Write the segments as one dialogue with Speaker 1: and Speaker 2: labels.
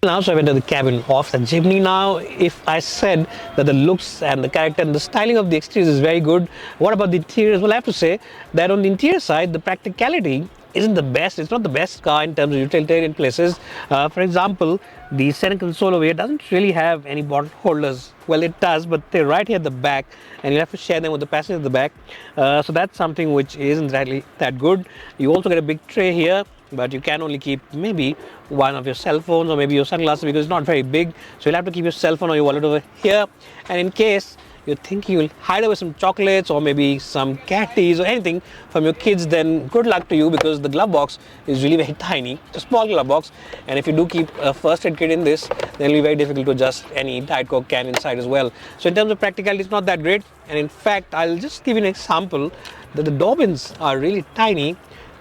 Speaker 1: Now, so I went to the cabin of the Jimny. Now, if I said that the looks and the character and the styling of the exterior is very good, what about the interiors? Well, I have to say that on the interior side, the practicality isn't the best. It's not the best car in terms of utilitarian places. For example, the center console over here doesn't really have any bottle holders. Well, it does, but they're right here at the back, and you have to share them with the passenger at the back. So that's something which isn't really that good. You also get a big tray here, but you can only keep maybe one of your cell phones or maybe your sunglasses because it's not very big. So you'll have to keep your cell phone or your wallet over here. And in case you're thinking you'll hide away some chocolates or maybe some candies or anything from your kids, then good luck to you, because the glove box is really very tiny. It's a small glove box, and if you do keep a first aid kit in this, then it'll be very difficult to adjust any Diet Coke can inside as well. So in terms of practicality, it's not that great. And in fact, I'll just give you an example that the door bins are really tiny.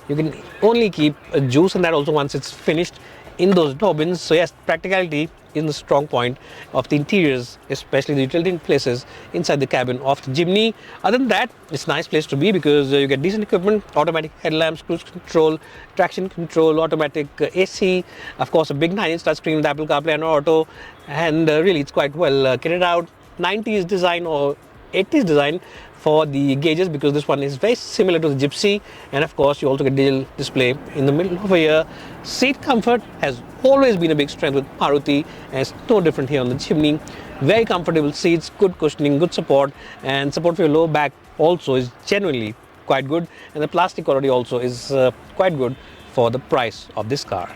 Speaker 1: You can only keep a juice, and that also once it's finished, in those door bins. So yes, practicality is the strong point of the interiors, especially the utility places inside the cabin of the Jimny. Other than that, it's a nice place to be because you get decent equipment, automatic headlamps, cruise control, traction control, automatic AC, of course a big 9-inch touchscreen with Apple CarPlay and Auto, and really it's quite well kitted out. 90s design or 80s design for the gauges, because this one is very similar to the Gypsy, and of course you also get digital display in the middle over here. Seat comfort has always been a big strength with Maruti, and it's no different here on the Jimny. Very comfortable seats, good cushioning, good support, and support for your lower back also is genuinely quite good, and the plastic quality also is quite good for the price of this car.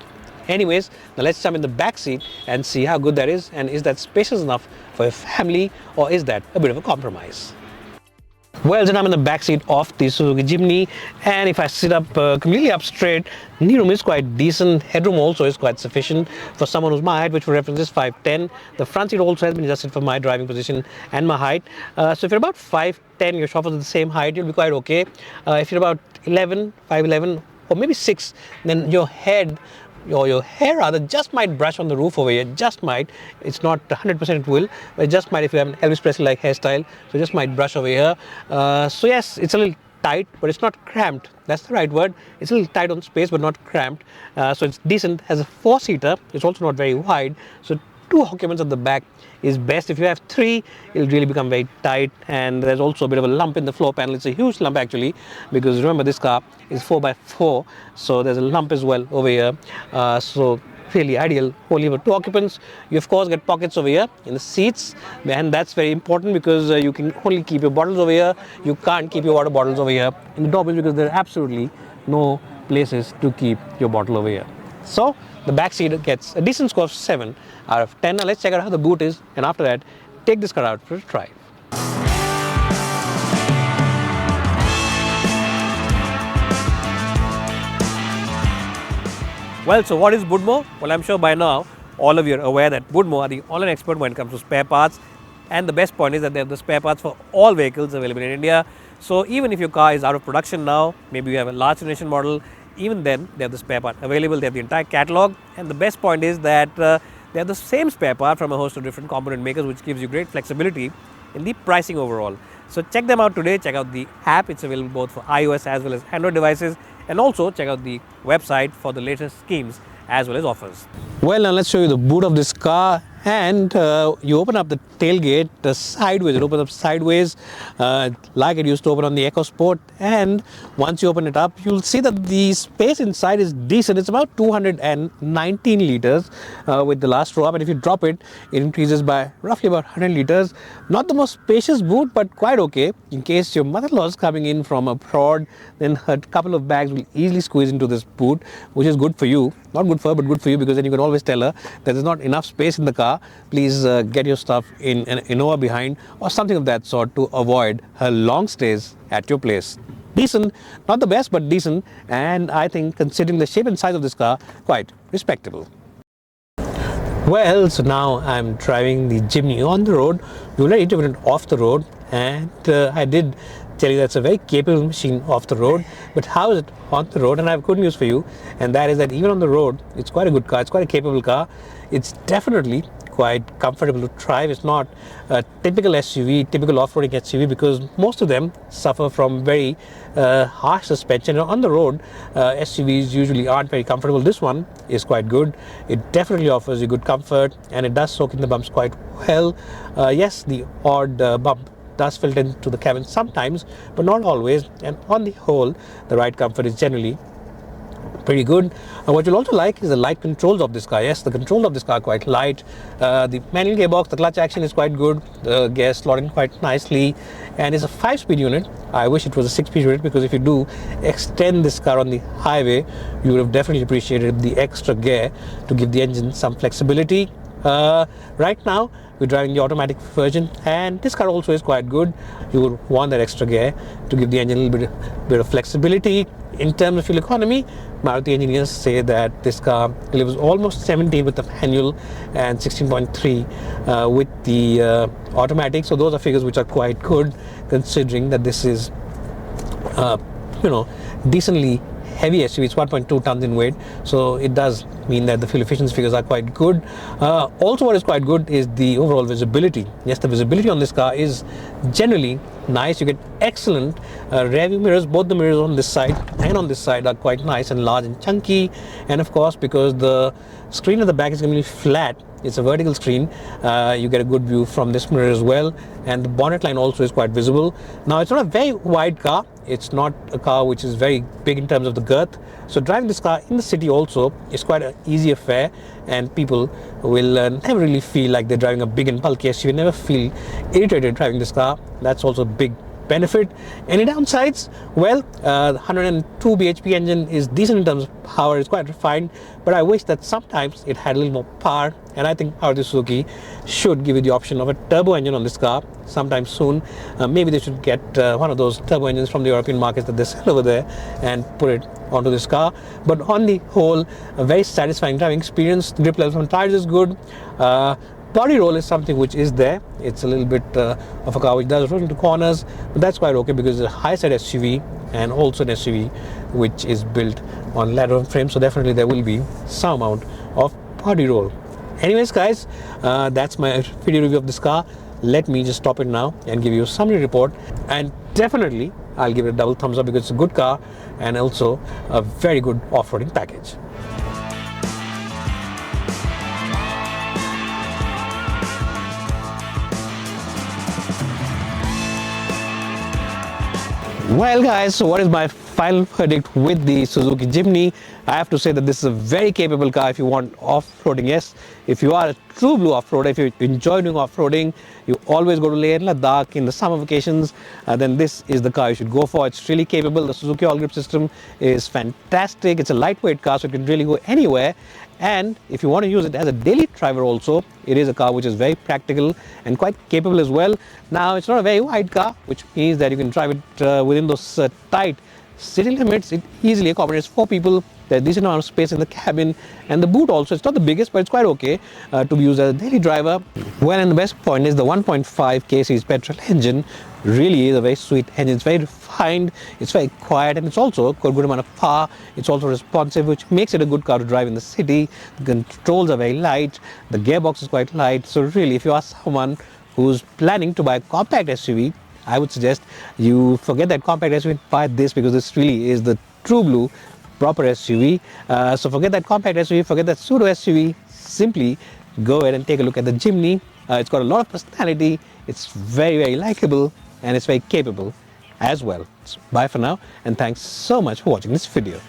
Speaker 1: Anyways, now let's jump in the back seat and see how good that is, and is that spacious enough for a family, or is that a bit of a compromise? Well, then I'm in the back seat of the Suzuki Jimny, and if I sit up completely up straight, knee room is quite decent. Headroom also is quite sufficient for someone who's my height, which for reference is 5'10". The front seat also has been adjusted for my driving position and my height. So if you're about 5'10", your chauffeur's at the same height, you'll be quite okay. If you're about 5'11", or maybe 6, then your head, or your hair rather, just might brush on the roof over here, just might. It's not 100% it will, but it just might if you have an Elvis Presley like hairstyle, so just might brush over here. So yes, it's a little tight, but it's not cramped. That's the right word. It's a little tight on space, but not cramped. So it's decent. Has a 4-seater. It's also not very wide. So 2 occupants at the back is best. If you have 3, it'll really become very tight, and there's also a bit of a lump in the floor panel. It's a huge lump actually, because remember this car is 4x4, so there's a lump as well over here. So really ideal only for 2 occupants. You of course get pockets over here in the seats, and that's very important because you can only keep your bottles over here. You can't keep your water bottles over here in the door bins because there are absolutely no places to keep your bottle over here. So the back seat gets a decent score of 7 out of 10. Now let's check out how the boot is, and after that, take this car out for a drive. Well, so what is Budmo? Well, I'm sure by now all of you are aware that Budmo are the online expert when it comes to spare parts, and the best point is that they have the spare parts for all vehicles available in India. So even if your car is out of production now, maybe you have a large generation model, even then they have the spare part available. They have the entire catalog, and the best point is that they have the same spare part from a host of different component makers, which gives you great flexibility in the pricing overall. So check them out today. Check out the app. It's available both for iOS as well as Android devices, and also check out the website for the latest schemes as well as offers. Well, now let's show you the boot of this car, and you open up the tailgate sideways. It opens up sideways like it used to open on the EcoSport, and once you open it up, you'll see that the space inside is decent. It's about 219 liters with the last row up, and if you drop it, it increases by roughly about 100 liters. Not the most spacious boot, but quite okay. In case your mother-in-law is coming in from abroad, then a couple of bags will easily squeeze into this boot, which is good for you. Not good for her, but good for you, because then you can always tell her that there's not enough space in the car. Please get your stuff in an Innova behind or something of that sort to avoid her long stays at your place. Decent, not the best, but decent, and I think considering the shape and size of this car, quite respectable. Well, so now I'm driving the Jimny on the road. We already driven it off the road, and I did tell you that's a very capable machine off the road. But how is it on the road? And I have good news for you, and that is that even on the road, it's quite a good car. It's quite a capable car. It's definitely quite comfortable to drive. It's not a typical SUV, typical off-roading SUV, because most of them suffer from very harsh suspension. On the road, SUVs usually aren't very comfortable. This one is quite good. It definitely offers you good comfort, and it does soak in the bumps quite well. Yes, the odd bump does filter into the cabin sometimes, but not always, and on the whole, the ride comfort is generally pretty good. What you'll also like is the light controls of this car. Yes, the controls of this car are quite light. The manual gearbox, the clutch action is quite good. The gears slot in quite nicely, and it's a 5-speed unit. I wish it was a 6-speed unit, because if you do extend this car on the highway, you would have definitely appreciated the extra gear to give the engine some flexibility. Right now we're driving the automatic version, and this car also is quite good. You would want that extra gear to give the engine a little bit of flexibility. In terms of fuel economy, Maruti engineers say that this car delivers almost 17 with the manual and 16.3 with the automatic. So those are figures which are quite good, considering that this is decently heavy SUV. It's 1.2 tons in weight, so it does mean that the fuel efficiency figures are quite good. Also, what is quite good is the overall visibility. Yes, the visibility on this car is generally nice. You get excellent rear view mirrors. Both the mirrors on this side and on this side are quite nice and large and chunky, and of course, because the screen at the back is going to be flat, it's a vertical screen, you get a good view from this mirror as well, and the bonnet line also is quite visible. Now, it's not a very wide car. It's not a car which is very big in terms of the girth, so driving this car in the city also is quite an easy affair, and people will never really feel like they're driving a big and bulky SUV. Never feel irritated driving this car. That's also a big benefit. Any downsides? Well, 102 bhp engine is decent in terms of power. It's quite refined, but I wish that sometimes it had a little more power, and I think Maruti Suzuki should give you the option of a turbo engine on this car sometime soon. Maybe they should get one of those turbo engines from the European markets that they sell over there and put it onto this car. But on the whole, a very satisfying driving experience. The grip level on tires is good. Body roll is something which is there. It's a little bit of a car which does roll into corners, but that's quite okay, because it's a high-side SUV and also an SUV which is built on ladder frame, so definitely there will be some amount of body roll. Anyways, guys, that's my video review of this car. Let me just stop it now and give you a summary report, and definitely I'll give it a double thumbs up, because it's a good car and also a very good off-roading package. Well, guys, so what is my final verdict with the Suzuki Jimny? I have to say that this is a very capable car if you want off-roading. Yes, if you are a true blue off-roader, if you enjoy doing off-roading, you always go to Leh and Ladakh in the summer vacations, then this is the car you should go for. It's really capable. The Suzuki all-grip system is fantastic. It's a lightweight car, so it can really go anywhere. And if you want to use it as a daily driver also, it is a car which is very practical and quite capable as well. Now, it's not a very wide car, which means that you can drive it within those tight city limits. It easily accommodates 4 people. There's a decent amount of space in the cabin, and the boot also, it's not the biggest, but it's quite okay to be used as a daily driver. Well, and the best point is the 1.5 series petrol engine really is a very sweet engine. It's very refined, it's very quiet, and it's also got a good amount of power. It's also responsive, which makes it a good car to drive in the city. The controls are very light, the gearbox is quite light. So really, if you are someone who's planning to buy a compact SUV, I would suggest you forget that compact SUV and buy this, because this really is the true blue proper SUV. So forget that compact SUV, forget that pseudo SUV. Simply go ahead and take a look at the Jimny. It's got a lot of personality, it's very, very likable, and it's very capable as well. So bye for now, and thanks so much for watching this video.